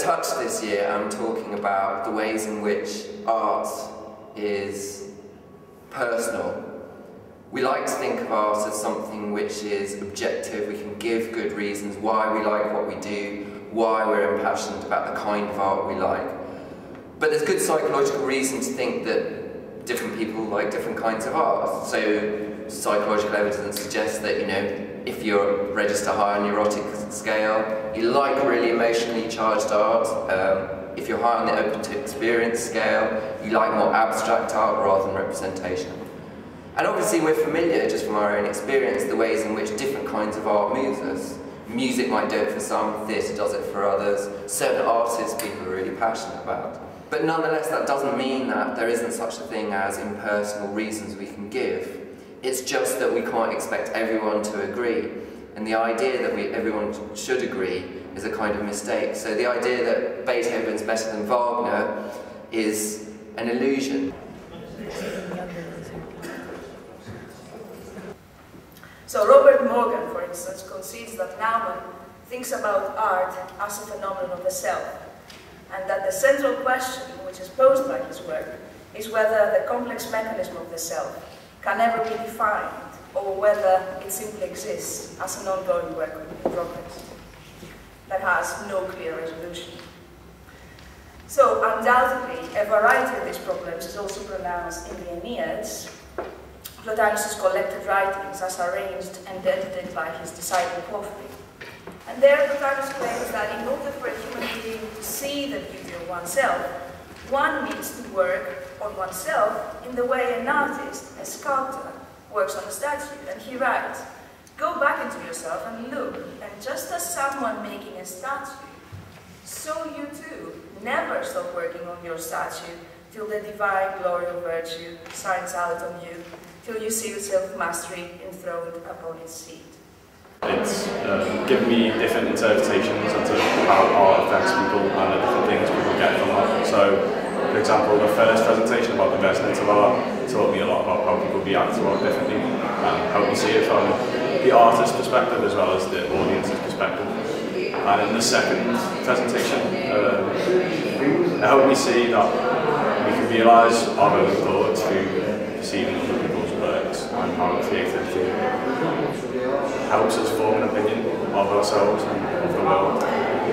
touch this year, I'm talking about the ways in which art is personal. We like to think of art as something which is objective. We can give good reasons why we like what we do, why we're impassioned about the kind of art we like. But there's good psychological reason to think that different people like different kinds of art. So psychological evidence suggests that, you know, if you're register high on neurotic scale, you like really emotionally charged art. If you're high on the open to experience scale, you like more abstract art rather than representation. And obviously we're familiar, just from our own experience, the ways in which different kinds of art moves us. Music might do it for some, theatre does it for others, certain artists people are really passionate about. But nonetheless, that doesn't mean that there isn't such a thing as impersonal reasons we can give. It's just that we can't expect everyone to agree. And the idea that everyone should agree is a kind of mistake. So the idea that Beethoven's better than Wagner is an illusion. So Robert Morgan, for instance, concedes that Naumann thinks about art as a phenomenon of the self, and that the central question which is posed by his work is whether the complex mechanism of the self can ever be defined, or whether it simply exists as an ongoing work in progress that has no clear resolution. So undoubtedly, a variety of these problems is also pronounced in the Aeneas, Plotinus' collected writings as arranged and edited by his disciple Prof. And there Plotinus claims that in order for a human being to see the beauty of oneself, one needs to work on oneself in the way an artist, a sculptor, works on a statue. And he writes, "Go back into yourself and look, and just as someone making a statue, so you too never stop working on your statue till the divine glory of virtue shines out on you, till you see yourself mastery enthroned upon its seat." It's given me different interpretations of how art affects people and the different things people get from art. So, for example, the first presentation about the resonance of art taught me a lot about how people react to art differently and helped me see it from the artist's perspective as well as the audience's perspective. And in the second presentation, it helped me see that we can realise our own thoughts through perceiving other people's works and how creativity helps us form an opinion of ourselves and of the world.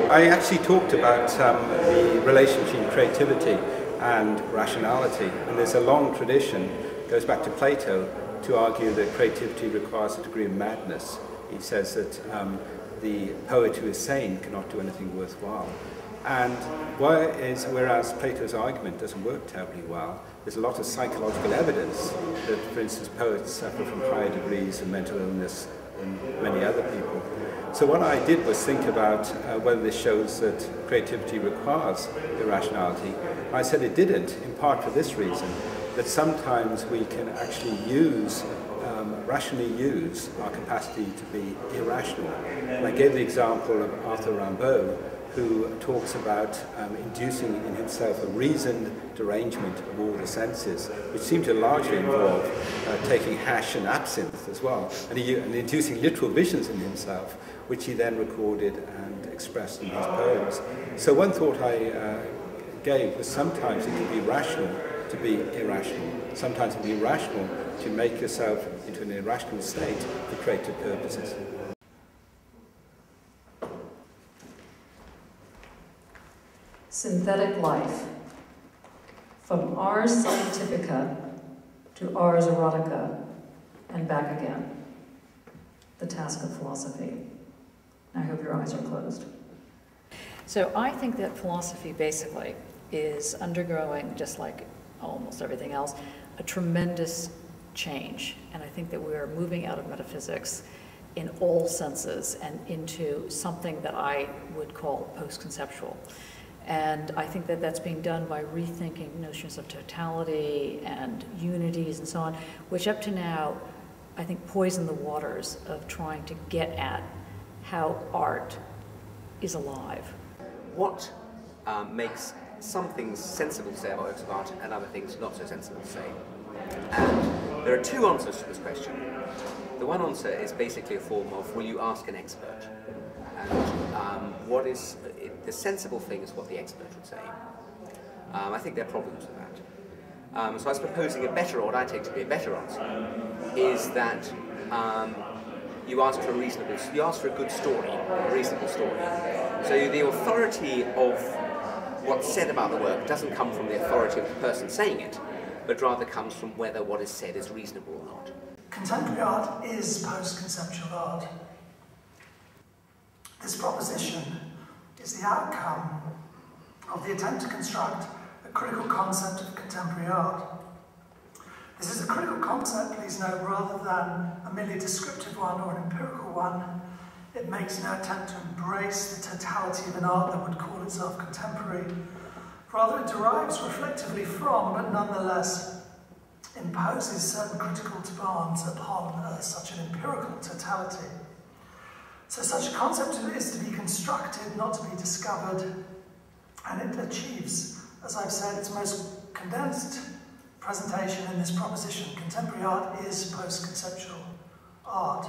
I actually talked about the relation between creativity and rationality, and there's a long tradition, goes back to Plato, to argue that creativity requires a degree of madness. He says that the poet who is sane cannot do anything worthwhile. And whereas Plato's argument doesn't work terribly well, there's a lot of psychological evidence that, for instance, poets suffer from higher degrees of mental illness than many other people. So what I did was think about whether this shows that creativity requires irrationality. I said it didn't, in part for this reason, that sometimes we can actually rationally use our capacity to be irrational. And I gave the example of Arthur Rimbaud, who talks about inducing in himself a reasoned derangement of all the senses, which seemed to largely involve taking hash and absinthe as well, and inducing literal visions in himself, which he then recorded and expressed in his poems. So one thought I gave was sometimes it can be rational to be irrational. Sometimes it can be rational to make yourself into an irrational state for creative purposes. Synthetic life, from ars scientifica to ars erotica and back again. The task of philosophy. I hope your eyes are closed. So I think that philosophy basically is undergoing, just like almost everything else, a tremendous change. And I think that we are moving out of metaphysics in all senses and into something that I would call post-conceptual. And I think that that's being done by rethinking notions of totality and unities and so on, which up to now, I think, poison the waters of trying to get at how art is alive. What makes some things sensible to say about works of art and other things not so sensible to say? And there are two answers to this question. The one answer is basically a form of, will you ask an expert? And what is the sensible thing is what the expert would say. I think there are problems with that. So I was proposing a better, or what I take to be a better answer, is that you ask for a good story, a reasonable story. So the authority of what's said about the work doesn't come from the authority of the person saying it, but rather comes from whether what is said is reasonable or not. Contemporary art is post-conceptual art. This proposition is the outcome of the attempt to construct a critical concept of contemporary art. This is a critical concept, please note, rather than a merely descriptive one or an empirical one. It makes no attempt to embrace the totality of an art that would call itself contemporary. Rather, it derives reflectively from, but nonetheless imposes certain critical demands upon such an empirical totality. So such a concept is to be constructed, not to be discovered, and it achieves, as I've said, its most condensed presentation in this proposition. Contemporary art is post-conceptual art.